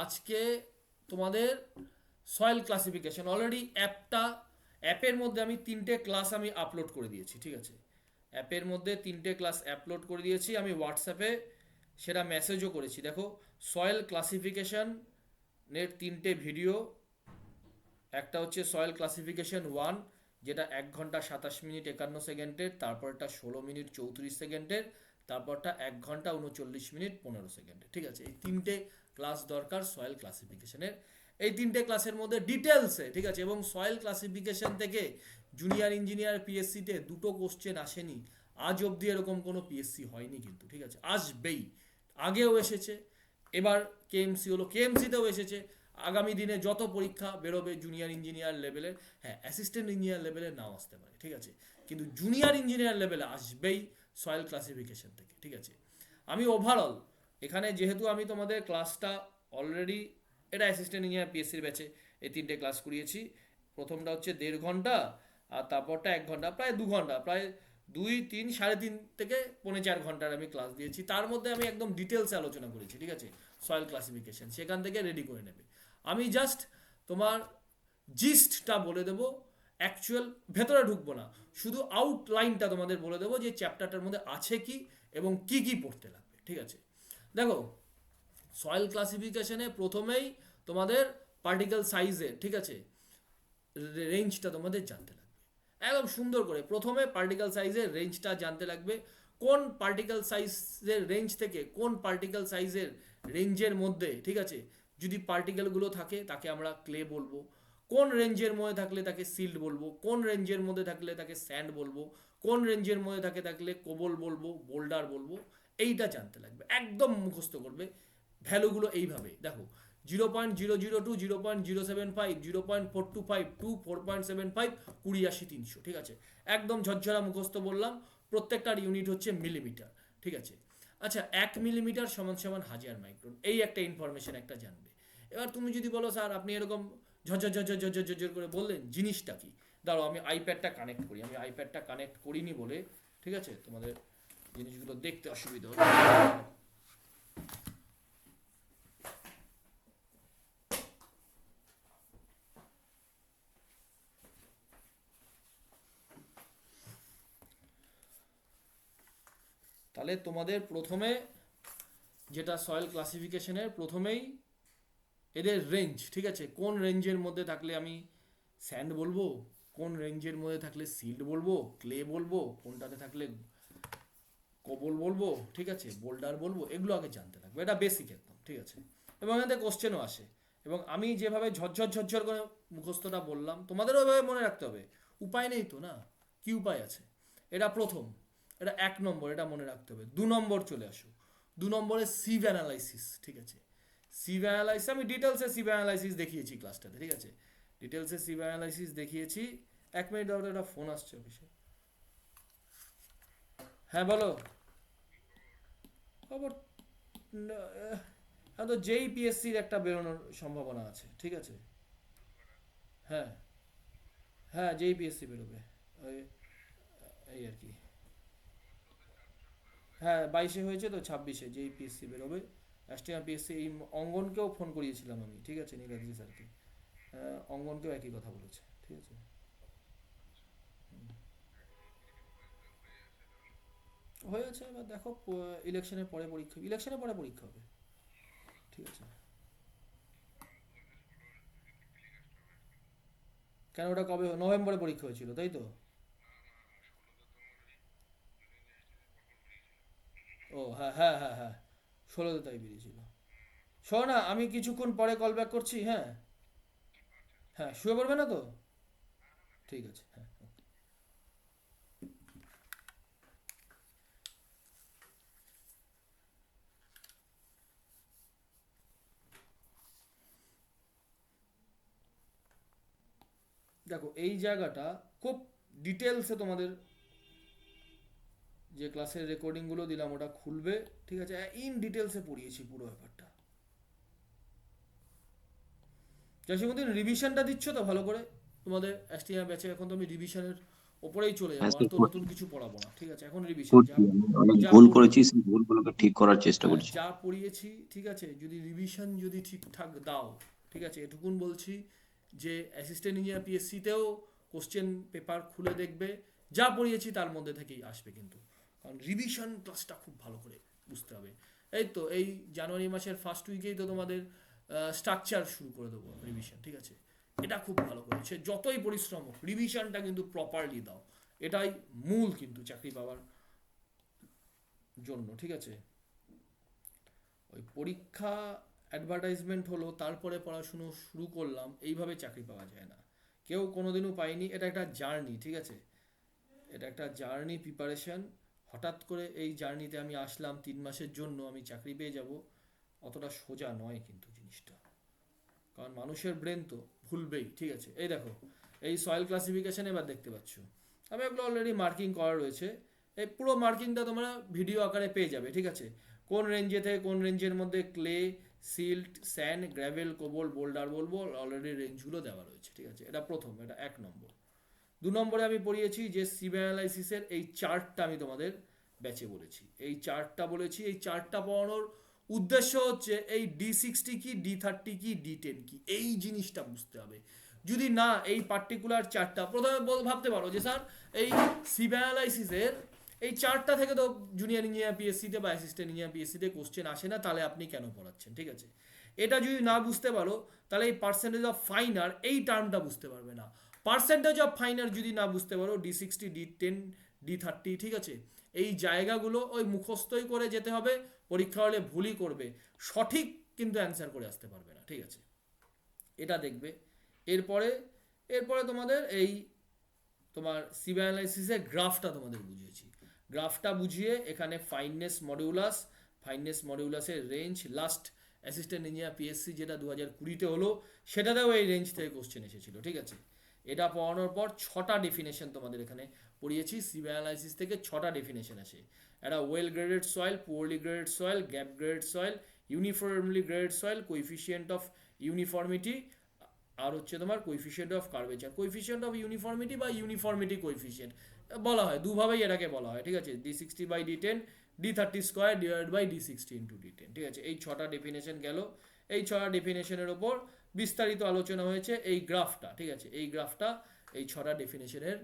আজকে তোমাদের soil classification already অ্যাপের মধ্যে আমি 3টে ক্লাস আমি আপলোড করে দিয়েছি, ঠিক আছে। অ্যাপের মধ্যে 3টে ক্লাস আপলোড করে দিয়েছি, আমি হোয়াটসঅ্যাপে সেটা মেসেজও করেছি। দেখো, সয়েল ক্লাসিফিকেশন এর 3টে ভিডিও। একটা হচ্ছে সয়েল ক্লাসিফিকেশন 1, যেটা 1 ঘন্টা 27 মিনিট 51 সেকেন্ডের, তারপরটা 16 মিনিট 34 সেকেন্ডের, তারপরটা 1 ঘন্টা 39 মিনিট 15 সেকেন্ডের, ঠিক আছে। এই 3টে ক্লাস দরকার সয়েল ক্লাসিফিকেশনের। এই 3টে ক্লাসের মধ্যে ডিটেলসে, ঠিক আছে। এবং সয়েল ক্লাসিফিকেশন থেকে জুনিয়র ইঞ্জিনিয়ার পিএসসিতে 2টো কোশ্চেন আসেনি আজ অবধি, এরকম কোনো পিএসসি হয়নি কিন্তু, ঠিক আছে। আসবেই, আগেও এসেছে, এবার কেএমসি হলো, কেএমসিতেও এসেছে। আগামী দিনে যত পরীক্ষা বেরোবে জুনিয়র ইঞ্জিনিয়ার লেভেলের, হ্যাঁ অ্যাসিস্ট্যান্ট ইঞ্জিনিয়ার লেভেলে নাও আসতে পারে, ঠিক আছে, কিন্তু জুনিয়র ইঞ্জিনিয়ার লেভেলে আসবেই সয়েল ক্লাসিফিকেশন থেকে, ঠিক আছে। আমি ওভারঅল এখানে যেহেতু আমি তোমাদের ক্লাসটা অলরেডি, এটা অ্যাসিস্ট্যান্ট ইঞ্জিনিয়ার পিএসসির ব্যাচে এই 3টে ক্লাস করিয়েছি। প্রথমটা হচ্ছে 1.5 ঘন্টা, আর তারপরটা 1 ঘন্টা, প্রায় 2 ঘন্টা, প্রায় 2, 3, 3.5 থেকে 3.25 ঘন্টার আমি ক্লাস দিয়েছি। তার মধ্যে আমি একদম ডিটেলসে আলোচনা করেছি, ঠিক আছে, সয়েল ক্লাসিফিকেশন সেখান থেকে রেডি করে নেবে। আমি জাস্ট তোমার জিস্টটা বলে দেবো, অ্যাকচুয়াল ভেতরে ঢুকবো না, শুধু আউটলাইনটা তোমাদের বলে দেবো যে চ্যাপ্টারটার মধ্যে আছে কি এবং কি কি পড়তে লাগবে, ঠিক আছে। দেখো, সয়েল ক্লাসিফিকেশনে প্রথমেই তোমাদের পার্টিকেল সাইজের, ঠিক আছে, রেঞ্জটা তোমাদের জানতে লাগবে একদম সুন্দর করে। প্রথমে পার্টিকেল সাইজের রেঞ্জটা জানতে লাগবে, কোন পার্টিকেল সাইজের রেঞ্জ থেকে কোন পার্টিকেল সাইজের রেঞ্জের মধ্যে, ঠিক আছে, যদি পার্টিকেলগুলো থাকে তাকে আমরা ক্লে বলবো, কোন রেঞ্জের মধ্যে থাকলে তাকে সিল্ড বলবো, কোন রেঞ্জের মধ্যে থাকলে তাকে স্যান্ড বলবো, কোন রেঞ্জের মধ্যে থাকলে কোবল বলবো, বোল্ডার বলবো। এইটা জানতে লাগবে, একদম মুখস্থ করবে ভ্যালুগুলো এইভাবে। দেখো, 0.002, 0.075, 0.425, 4.75, 20, 80, 300, ঠিক আছে। একদম ঝরঝরা মুখস্থ বললাম। প্রত্যেকটার ইউনিট হচ্ছে মিলিমিটার, ঠিক আছে। আচ্ছা, 1 মিলিমিটার সমান সমান 1000 মাইক্রন, এই একটা ইনফরমেশন একটা জানবে। এবার তুমি যদি বলো স্যার আপনি এরকম ঝরঝর ঝরঝর ঝরঝর ঝরঝর করে বললেন, জিনিসটা কি? দাঁড়াও আমি আইপ্যাডটা কানেক্ট করি, আমি আইপ্যাডটা কানেক্ট করিনি বলে, ঠিক আছে, তোমাদের জিনিসগুলো দেখতে অসুবিধা হবে। তাহলে তোমাদের প্রথমে যেটা সয়েল ক্লাসিফিকেশনের প্রথমেই এদের রেঞ্জ, ঠিক আছে, কোন রেঞ্জের মধ্যে থাকলে আমি স্যান্ড বলবো, কোন রেঞ্জের মধ্যে থাকলে সিল্ড বলবো, ক্লে বলবো, কোনটাতে থাকলে কবল বলবো, ঠিক আছে, বোল্ডার বলবো, এগুলো আগে জানতে লাগবে। এটা বেসিক একদম, ঠিক আছে। এবং এতে কোশ্চেনও আসে। এবং আমি যেভাবে ঝরঝর ঝরঝর করে মুখস্থটা বললাম, তোমাদেরও ওইভাবে মনে রাখতে হবে। উপায় নেই তো, না কি উপায় আছে? এটা প্রথম, এটা 1 নম্বর, এটা মনে রাখতে হবে। 2 নম্বর চলে আসো, 2 নম্বরে সিভ অ্যানালাইসিস, ঠিক আছে। সিভ অ্যানালাইসিস আমি ডিটেলসে সিভ অ্যানালাইসিস দেখিয়েছি ক্লাসটাতে, ঠিক আছে, ডিটেলসে সিভ অ্যানালাইসিস দেখিয়েছি। 1 মিনিট দাও, একটা ফোন আসছে অফিসে। হ্যাঁ বলো। খবর হ্যাঁ, তো যেই পিএসসির একটা বেরোনোর সম্ভাবনা আছে, ঠিক আছে। হ্যাঁ, হ্যাঁ যেই পিএসসি বেরোবে, ওই এই আর কি। হ্যাঁ 22-এ হয়েছে তো, 26-এ যেই পিএসসি বেরোবে, অ্যাস্টিয়াম পিএসসি। এই অঙ্গনকেও ফোন করিয়েছিলাম আমি, ঠিক আছে, নীলাদ্রি স্যারকে। অঙ্গনকেও একই কথা বলেছে, ঠিক আছে। হয়েছে, এবার দেখো ইলেকশনের পরে পরীক্ষা, ইলেকশনের পরে পরীক্ষা হবে, ঠিক আছে। কেন, ওটা কবে, নভেম্বরে পরীক্ষা হয়েছিল তাই তো? ও হ্যাঁ হ্যাঁ হ্যাঁ হ্যাঁ, 16তে তাই বেরিয়েছিল। শোনো না, আমি কিছুক্ষণ পরে কল ব্যাক করছি, হ্যাঁ। হ্যাঁ, শুয়ে পড়বে না তো? ঠিক আছে, হ্যাঁ। দেখো এই জায়গাটা খুব ডিটেলসে তোমাদের যে ক্লাসের রেকর্ডিংগুলো দিলাম ওটা খুলবে, ঠিক আছে, ইন ডিটেলসে পড়িয়েছি পুরো ব্যাপারটা। জসীমুদ্দিন রিভিশনটা দিচ্ছ তো ভালো করে? তোমাদের এসটিএম ব্যাচে এখন তুমি রিভিশনের ওপরেই চলে হ্যাঁ যাবো, আর স্যার তো করছি, নতুন কিছু পড়াবো না, ঠিক আছে? এখন রিভিশন যা করছি আমি অনেক যা ভুল পড়ি করেছি, সেই ভুলগুলোকে ঠিক করার চেষ্টা হ্যাঁ, করছি। যা পড়িয়েছি, ঠিক আছে, যদি রিভিশন যদি ঠিকঠাক দাও, ঠিক আছে, এটুকুন বলছি যে অ্যাসিস্ট্যান্ট ইঞ্জিনিয়ার পিএসসিতেও কোশ্চেন পেপার খুলে দেখবে, যা পড়িয়েছি তার মধ্যে থেকেই আসবে কিন্তু। কারণ রিভিশন ক্লাসটা খুব ভালো করে বুঝতে হবে। এই তো এই জানুয়ারি মাসের ফার্স্ট উইকেই তো তোমাদের স্ট্রাকচার শুরু করে দেবো রিভিশন, ঠিক আছে? এটা খুব ভালো করে, সে যতই পরিশ্রম হোক রিভিশনটা কিন্তু প্রপারলি দাও, এটাই মূল কিন্তু চাকরি পাওয়ার জন্য, ঠিক আছে? ওই পরীক্ষা অ্যাডভার্টাইজমেন্ট হলো, তারপরে পড়াশুনো শুরু করলাম, এইভাবে চাকরি পাওয়া যায় না, কেউ কোনোদিনও পায়নি। এটা একটা জার্নি, ঠিক আছে? এটা একটা জার্নি প্রিপারেশন। হঠাৎ করে এই জার্নিতে আমি আসলাম 3 মাসের জন্য আমি চাকরি পেয়ে যাব, অতটা সোজা নয় কিন্তু জিনিসটা। কারণ মানুষের ব্রেন তো ভুলবেই, ঠিক আছে? এই দেখো, এই সয়েল ক্লাসিফিকেশন এবার দেখতে পাচ্ছ, আমি এগুলো অলরেডি মার্কিং করা রয়েছে। এই পুরো মার্কিংটা তোমরা ভিডিও আকারে পেয়ে যাবে, ঠিক আছে? কোন রেঞ্জে থেকে কোন রেঞ্জের মধ্যে clay, silt, sand, gravel, cobble, boulder বলবো, অলরেডি রেঞ্জগুলো দেওয়া রয়েছে, ঠিক আছে? এটা প্রথম, এটা 1 নম্বর। 2 নম্বরে আমি পড়িয়েছি যে সিভ অ্যানালাইসিসের এই চার্টটা আমি তোমাদের ব্যাচে বলেছি, এই চার্টটা বলেছি। এই চার্টটা পড়ানোর উদ্দেশ্য হচ্ছে এই D60 কি, D30 কি, D10 কি, এই জিনিসটা বুঝতে হবে। যদি না এই পার্টিকুলার চার্টটা প্রথমে ভাবতে পারো যে স্যার এই সিভ অ্যানালাইসিসের এই চার্টটা থেকে তো জুনিয়র ইঞ্জিনিয়ার পিএসসিতে বা অ্যাসিস্ট্যান্ট ইঞ্জিনিয়ার পিএসসিতে কোশ্চেন আসে না, তাহলে আপনি কেন পড়াচ্ছেন, ঠিক আছে? এটা যদি না বুঝতে পারো, তাহলে এই পার্সেন্টেজ অফ ফাইনার এই টার্মটা বুঝতে পারবে না। পার্সেন্টেজ অফ ফাইনার যদি না বুঝতে পারো, D60, D10, D30, ঠিক আছে, এই জায়গাগুলো ওই মুখস্থই করে যেতে হবে, পরীক্ষা হলে ভুলই করবে, সঠিক কিন্তু অ্যান্সার করে আসতে পারবে না, ঠিক আছে? এটা দেখবে। এরপরে এরপরে তোমাদের এই তোমার সিভ অ্যানালাইসিসের গ্রাফটা তোমাদের বুঝিয়েছি। গ্রাফটা বুঝিয়ে এখানে ফাইননেস মডিউলাসের range, last assistant engineer PSC যেটা 2020-তে হলো, সেটাতেও এই রেঞ্জ থেকে কোশ্চেন এসেছিল, ঠিক আছে? এটা পড়ানোর পর 6টা ডেফিনেশন তোমাদের এখানে পড়িয়েছি। সিভ অ্যানালাইসিস থেকে 6টা ডেফিনেশন আসে। একটা well graded soil, poorly graded soil, gap graded soil, uniformly graded soil, coefficient of uniformity, আর হচ্ছে তোমার coefficient of curvature, coefficient of uniformity বা ইউনিফর্মিটি কোএফিসিয়েন্ট বলা হয়, দুভাবেই এটাকে বলা হয়, ঠিক আছে? D60/D10, D30² divide by D60 × D10, ঠিক আছে? এই 6টা ডেফিনেশন গেল। এই 6টা ডেফিনেশনের ওপর বিস্তারিত আলোচনা হয়েছে এই গ্রাফটা, ঠিক আছে? এই গ্রাফটা এই 6টা ডেফিনেশনের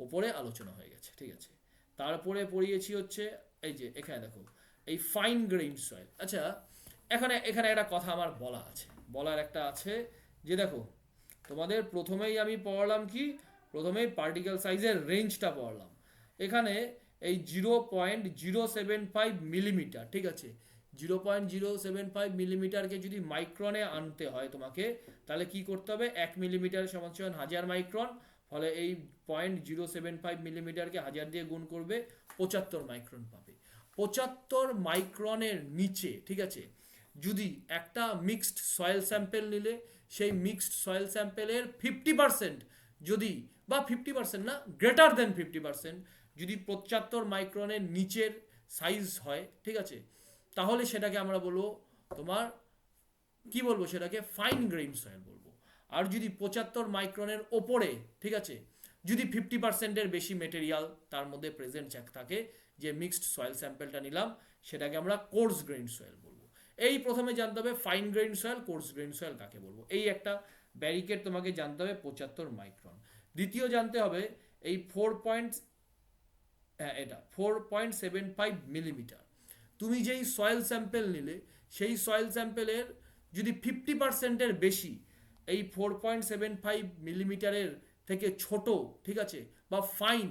ওপরে আলোচনা হয়ে গেছে, ঠিক আছে? তারপরে পড়িয়েছি হচ্ছে এই যে এখানে দেখো এই ফাইন গ্রেইন সয়েল। আচ্ছা, এখানে এখানে একটা কথা আমার বলার একটা আছে, যে দেখো তোমাদের প্রথমেই আমি পড়ালাম কি, প্রথমেই পার্টিকেল সাইজের রেঞ্জটা পড়ালাম। এখানে এই 0.075 মিলিমিটার, ঠিক আছে, 0.075 মিলিমিটারকে যদি মাইক্রনে আনতে হয় তোমাকে, তাহলে কি করতে হবে, 1 মিলিমিটার সমান সমান 1000 মাইক্রন। ফলে এই 0.075 মিলিমিটারকে 1000 দিয়ে গুণ করবে, 75 মাইক্রন পাবে। 75 মাইক্রনের নিচে, ঠিক আছে, যদি একটা মিক্সড সয়েল স্যাম্পেল নিলে, সেই মিক্সড সয়েল স্যাম্পেলের 50% যদি, বা 50% না, গ্রেটার দেন 50% যদি 75 মাইক্রনের নিচের সাইজ হয়, ঠিক আছে, তাহলে সেটাকে আমরা বলবো তোমার, কি বলবো সেটাকে, ফাইন গ্রেইন সয়েল বলবো। আর যদি 75 মাইক্রনের ওপরে, ঠিক আছে, যদি 50%-এর বেশি মেটেরিয়াল তার মধ্যে প্রেজেন্ট থাকে, যে মিক্সড সয়েল স্যাম্পেলটা নিলাম, সেটাকে আমরা কোর্স গ্রেইন সয়েল বলবো। এই প্রথমে জানতে হবে fine grain soil, coarse grain soil কাকে বলবো, এই একটা ব্যারিকেড তোমাকে জানতে হবে 75 মাইক্রন। দ্বিতীয় জানতে হবে এই 4.75 মিলিমিটার, তুমি যেই সয়েল স্যাম্পেল নিলে, সেই সয়েল স্যাম্পেলের যদি 50%-এর বেশি এই 4.75 মিলিমিটারের থেকে ছোট, ঠিক আছে, বা ফাইন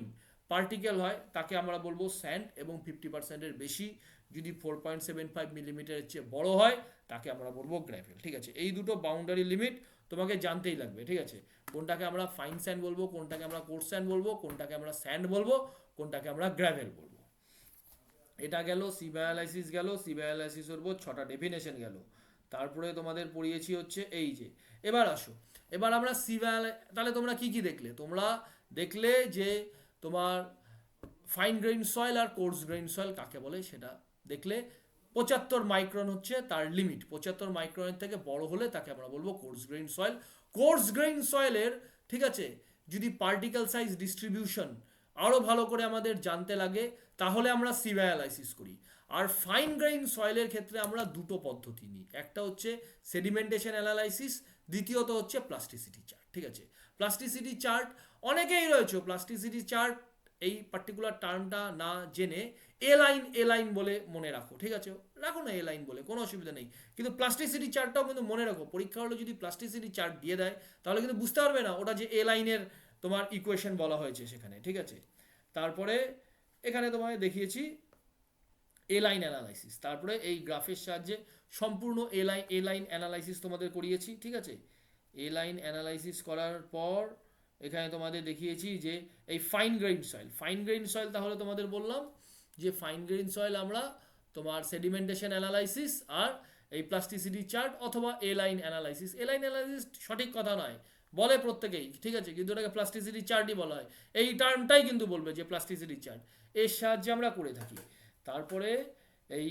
পার্টিকেল হয়, তাকে আমরা বলবো স্যান্ড। এবং 50%-এর বেশি যদি 4.75 মিলিমিটারের চেয়ে বড় হয়, তাকে আমরা বলবো গ্র্যাভেল, ঠিক আছে? এই দুটো বাউন্ডারি লিমিট তোমাকে জানতেই লাগবে, ঠিক আছে? কোনটাকে আমরা ফাইন স্যান্ড বলবো, কোনটাকে আমরা কোর্স স্যান্ড বলবো, কোনটাকে আমরা স্যান্ড বলবো, কোনটাকে আমরা গ্র্যাভেল বলবো। এটা গেল সিভ অ্যানালাইসিস, গেল সিভ অ্যানালাইসিসের উপর 6টা ডেফিনেশন গেল। তারপরে তোমাদের পড়িয়েছি হচ্ছে এই যে, এবার আসো, এবার আমরা সিভ, তাহলে তোমরা কি কি দেখলে, তোমরা দেখলে যে তোমার ফাইন গ্রেইন সয়েল আর কোর্স গ্রেইন সয়েল কাকে বলে সেটা দেখলে। 75 মাইক্রন হচ্ছে তার লিমিট, 75 মাইক্রনের থেকে বড় হলে তাকে আমরা বলবো coarse grain soil. Coarse grain সয়েলের, ঠিক আছে, যদি পার্টিকেল সাইজ ডিস্ট্রিবিউশন আরো ভালো করে আমাদের জানতে লাগে তাহলে আমরা সিভ অ্যানালাইসিস করি। আর ফাইন গ্রেইন সয়েলের ক্ষেত্রে আমরা দুটো পদ্ধতি নিই, একটা হচ্ছে সেডিমেন্টেশন অ্যানালাইসিস, দ্বিতীয়ত হচ্ছে প্লাস্টিসিটি চার্ট। ঠিক আছে, প্লাস্টিসিটি চার্ট অনেকেই রয়েছে প্লাস্টিসিটি চার্ট এই পার্টিকুলার টার্মটা না জেনে এ লাইন বলে মনে রাখো, ঠিক আছে, রাখো না এ লাইন বলে, কোনো অসুবিধা নেই, কিন্তু প্লাস্টিসিটি চার্টটাও কিন্তু মনে রাখো। পরীক্ষা হলে যদি প্লাস্টিসিটি চার্ট দিয়ে দেয় তাহলে কিন্তু বুঝতে পারবে না ওটা যে এ লাইনের তোমার ইকুয়েশন বলা হয়েছে সেখানে। ঠিক আছে, তারপরে এখানে তোমায় দেখিয়েছি এ লাইন অ্যানালাইসিস, তারপরে এই গ্রাফের সাহায্যে সম্পূর্ণ এ লাইন অ্যানালাইসিস তোমাদের করিয়েছি। ঠিক আছে, এ লাইন অ্যানালাইসিস করার পর এখানে তোমাদের দেখিয়েছি যে এই ফাইন গ্রেইন সয়েল তাহলে তোমাদের বললাম যে ফাইন গ্রেইন সয়েল আমরা তোমার সেডিমেন্টেশন অ্যানালাইসিস আর এই প্লাস্টিসিটি চার্ট অথবা এ লাইন অ্যানালাইসিস সঠিক কথা নয় বলে প্রত্যেকেই, ঠিক আছে, কিন্তু ওটাকে প্লাস্টিসিটি চার্টই বলা হয়, এই টার্মটাই কিন্তু বলবে যে প্লাস্টিসিটি চার্ট, এর সাহায্যে আমরা করে থাকি। তারপরে এই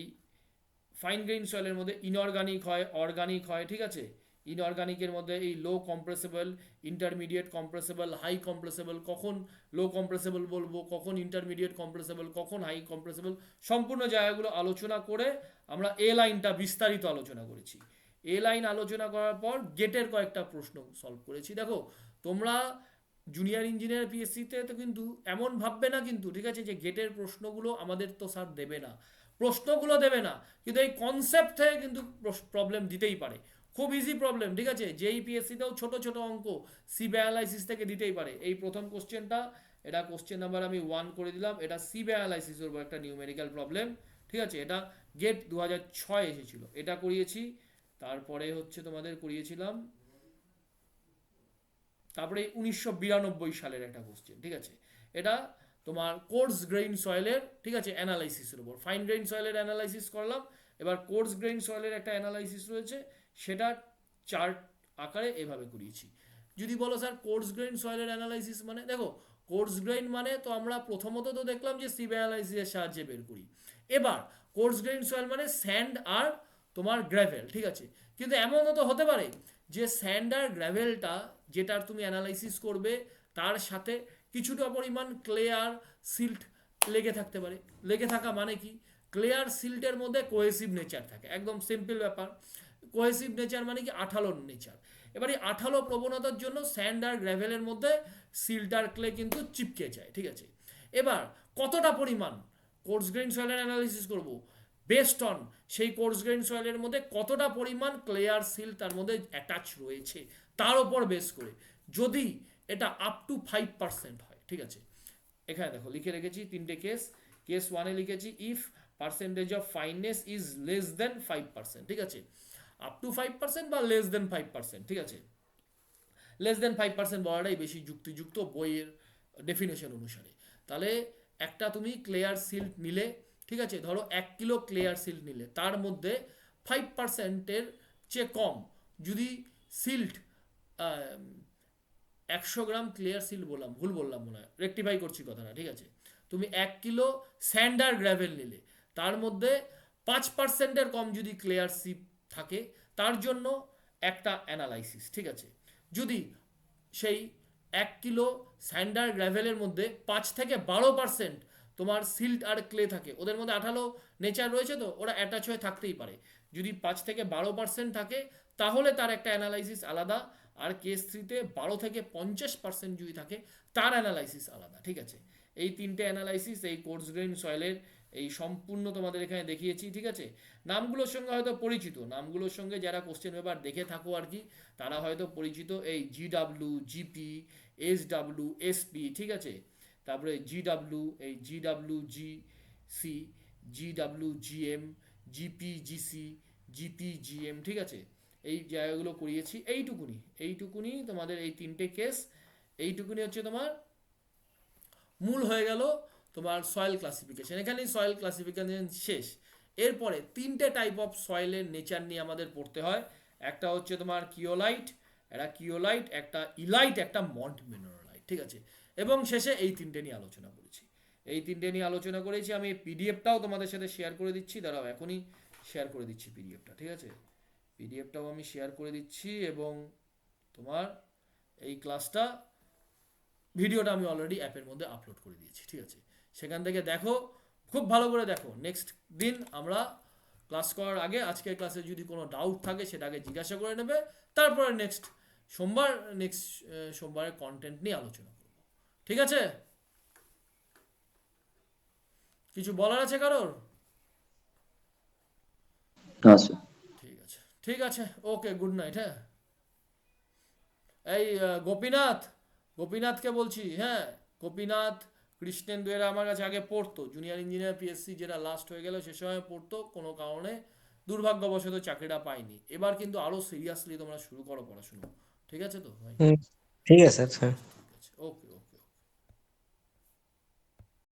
ফাইন গ্রেইন সয়েলের মধ্যে ইনঅর্গানিক হয়, অর্গানিক হয়। ঠিক আছে, ইনঅর্গানিকের মধ্যে এই লো compressible, intermediate compressible, high compressible, কখন লো কম্প্রেসেবল বলবো, কখন ইন্টারমিডিয়েট কম্প্রেসেবল, কখন হাই কম্প্রেসেবল, সম্পূর্ণ জায়গাগুলো আলোচনা করে আমরা এ লাইনটা বিস্তারিত আলোচনা করেছি। এ লাইন আলোচনা করার পর গেটের কয়েকটা প্রশ্ন সলভ করেছি। দেখো তোমরা জুনিয়র ইঞ্জিনিয়ার পিএসসিতে তো কিন্তু এমন ভাববে না কিন্তু, ঠিক আছে, যে গেটের প্রশ্নগুলো আমাদের তো স্যার দেবে না, প্রশ্নগুলো দেবে না, কিন্তু এই কনসেপ্ট থেকে কিন্তু প্রবলেম দিতেই পারে, খুব ইজি প্রবলেম। ঠিক আছে, যেই পিএসসিতেও ছোট ছোট অঙ্ক সিব অ্যানালাইসিস থেকে দিতেই পারে। এই প্রথম কোশ্চেনটা, এটা কোশ্চেন নাম্বার আমি 1 করে দিলাম, এটা সিব অ্যানালাইসিসের উপর একটা নিউমেরিক্যাল প্রবলেম। ঠিক আছে, এটা গেট 2006 এসেছিল, এটা করিয়েছি। তারপরে হচ্ছে তোমাদের করিয়েছিলাম তারপরে 1992 সালের একটা কোশ্চেন। ঠিক আছে, এটা তোমার কোর্স গ্রেইন সয়েলের, ঠিক আছে, অ্যানালাইসিসের উপর। ফাইন গ্রেইন সয়েলের অ্যানালাইসিস করলাম, এবার কোর্স গ্রেইন সয়েলের একটা অ্যানালাইসিস রয়েছে, সেটা চার্ট আকারে এভাবে করিয়েছি। যদি বলো স্যার কোর্স গ্রেইন সয়েলের অ্যানালাইসিস মানে, দেখো কোর্স গ্রেইন মানে তো আমরা প্রথমত তো দেখলাম যে সিব অ্যানালাইসিসের সাহায্যে বের করি। এবার কোর্স গ্রেইন সয়েল মানে স্যান্ড আর তোমার গ্র্যাভেল। ঠিক আছে, কিন্তু এমনও তো হতে পারে যে স্যান্ড আর গ্র্যাভেলটা যেটার তুমি অ্যানালাইসিস করবে তার সাথে কিছুটা পরিমাণ ক্লে আর সিল্ট লেগে থাকতে পারে। লেগে থাকা মানে কি, ক্লে আর সিল্টের মধ্যে কোহেসিভ নেচার থাকে, একদম সিম্পল ব্যাপার। কোহেসিভ নেচার মানে কি, আঠালো নেচার। এবার এই আঠালো প্রবণতার জন্য স্যান্ড আর গ্র্যাভেলের মধ্যে সিল্ট আর ক্লে কিন্তু চিপকে যায়। ঠিক আছে, এবার কতটা পরিমাণ কোর্স গ্রেইন সয়েলের অ্যানালাইসিস করব, বেসড অন সেই কোর্স গ্রেইন সয়েলের মধ্যে কতটা পরিমাণ ক্লে আর সিল তার মধ্যে অ্যাটাচ রয়েছে তার উপর বেস করে, যদি এটা আপ টু 5% হয়। ঠিক আছে, এখানে দেখো লিখে রেখেছি তিনটে কেস। কেস 1-এ লিখেছি if percentage of fineness is less than 5%। ঠিক আছে, আপ টু 5% বা লেস দেন 5%। ঠিক আছে, লেস দেন 5% বলাটাই বেশি যুক্তিযুক্ত বইয়ের ডেফিনেশন অনুসারে। তাহলে একটা তুমি ক্লিয়ার সিল্ট নিলে, ঠিক আছে, ধরো 1 কিলো ক্লিয়ার সিল্ট নিলে তার মধ্যে 5%-এর চেয়ে কম যদি সিল্ট, 100 গ্রাম ক্লিয়ার সিল্ট বললাম, ভুল বললাম মনে হয়, রেকটিফাই করছি কথাটা। ঠিক আছে, তুমি 1 কিলো স্যান্ডার গ্র্যাভেল নিলে তার মধ্যে 5%-এর কম যদি ক্লিয়ার সিল্ট থাকে তার জন্য একটা অ্যানালাইসিস। ঠিক আছে, যদি সেই 1 কিলো স্যান্ডার গ্র্যাভেলের মধ্যে 5 থেকে 12% তোমার সিল্ট আর ক্লে থাকে, ওদের মধ্যে আঠালো নেচার রয়েছে তো ওরা অ্যাটাচ হয়ে থাকতেই পারে, যদি 5 থেকে 12% থাকে তাহলে তার একটা অ্যানালাইসিস আলাদা, আর কেস 3-তে 12 থেকে 50% যদি থাকে তার অ্যানালাইসিস আলাদা। ঠিক আছে, এই তিনটে অ্যানালাইসিস এই কোর্স গ্রেইন সয়েলের এই সম্পূর্ণ তোমাদের এখানে দেখিয়েছি। ঠিক আছে, নামগুলোর সঙ্গে হয়তো পরিচিত, নামগুলোর সঙ্গে যারা কোশ্চেন পেপার দেখে থাকো আর কি, তারা হয়তো পরিচিত, এই জিডাব্লিউ, জিপি, এসডাব্লিউ, এসপি। ঠিক আছে, তারপরে জিডাব্লিউ, এই GW GC, GW GM, GP GC, GP GM. ঠিক আছে, এই জায়গাগুলো করিয়েছি। এইটুকুনি তোমাদের এই তিনটে কেস, এইটুকুনি হচ্ছে তোমার মূল হয়ে গেল তোমার সয়েল ক্লাসিফিকেশন। এখানেই সয়েল ক্লাসিফিকেশন শেষ। এরপরে তিনটে টাইপ অফ সয়েলের নেচার নিয়ে আমাদের পড়তে হয়, একটা হচ্ছে তোমার কিওলাইট, একটা ইলাইট, একটা মন্ট মিনারেলাইট। ঠিক আছে, এবং শেষে এই তিনটে নিয়ে আলোচনা করেছি। আমি পিডিএফটাও তোমাদের সাথে শেয়ার করে দিচ্ছি, দাঁড়াও এখনই শেয়ার করে দিচ্ছি পিডিএফটা। ঠিক আছে, পিডিএফটাও আমি শেয়ার করে দিচ্ছি এবং তোমার এই ক্লাসটা ভিডিওটা আমি অলরেডি অ্যাপের মধ্যে আপলোড করে দিয়েছি, ঠিক আছে? সেখান থেকে দেখো, খুব ভালো করে দেখো। নেক্সট দিন আমরা ক্লাস করার আগে আজকের ক্লাসে যদি কোনো ডাউট থাকে সেটা আগে জিজ্ঞাসা করে নেবে, তারপরে নেক্সট সোমবারের কন্টেন্ট নিয়ে আলোচনা করব, ঠিক আছে? কিছু বলার আছে কারোর? না স্যার। ঠিক আছে, ঠিক আছে, ওকে, গুড নাইট। হ্যাঁ, এই গোপীনাথকে বলছি, হ্যাঁ, গোপীনাথ, কৃষ্ণেন্দু এরা আমার কাছে আগে পড়তো, জুনিয়র ইঞ্জিনিয়ার পিএসসি যেটা লাস্ট হয়ে গেল সে সময় পড়তো, কোনো কারণে দুর্ভাগ্যবশত চাকরিটা পাইনি। এবার কিন্তু আরো সিরিয়াসলি তোমরা শুরু করো পড়াশোনা, ঠিক আছে তো ভাই? হুম, ঠিক আছে স্যার। ঠিক আছে, ওকে।